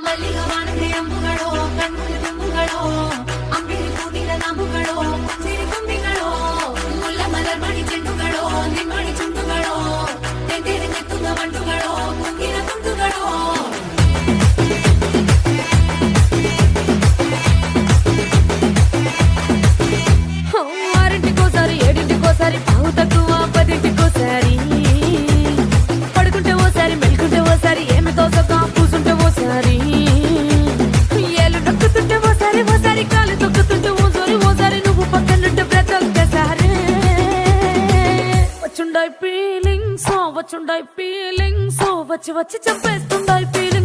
ಮಲ್ಲಿಗ ವಾನದೆ ಅಂಬುಗಳೋ ಕಣ್ಣುಗಳ ತುಂಬುಗಳೋ ಅಂಬಿರಿ ಕೂಟಿನ ನಂಬುಗಳೋ ಸಿರಿ ತುಂಬಿಗಳೋ ಮುಲ್ಲ ಮಲರ್ ಮಣಿ ಚೆಂಡುಗಳೋ ನಿಮ್ಮಣಿ ಚುಂಡುಗಳೋ ತೆಂದೇರಿ ನೆತ್ತುಗ ಮಂಟುಗಳೋ ಮುಂಗಿನ ತುಂಡುಗಳೋ ఆరింటికోసారి ఏడింటికోసారి పావు తక్కువ పదింటికోసారి పడుకుంటే ఓసారి మెలుకుంటే ఓసారి ఏమి తోసక కూసుంటే ఓసారి ఏలు నొక్కుతుంటే ఓసారి ఓసారి కాలు తొక్కుతుంటే ఓసారి నువ్వు పక్కనుంటే బ్రతొక్కసారి వచ్చుండాయి ఫీలింగ్స్ వచ్చి వచ్చి చంపేస్తుండాయి ఫీలింగ్స్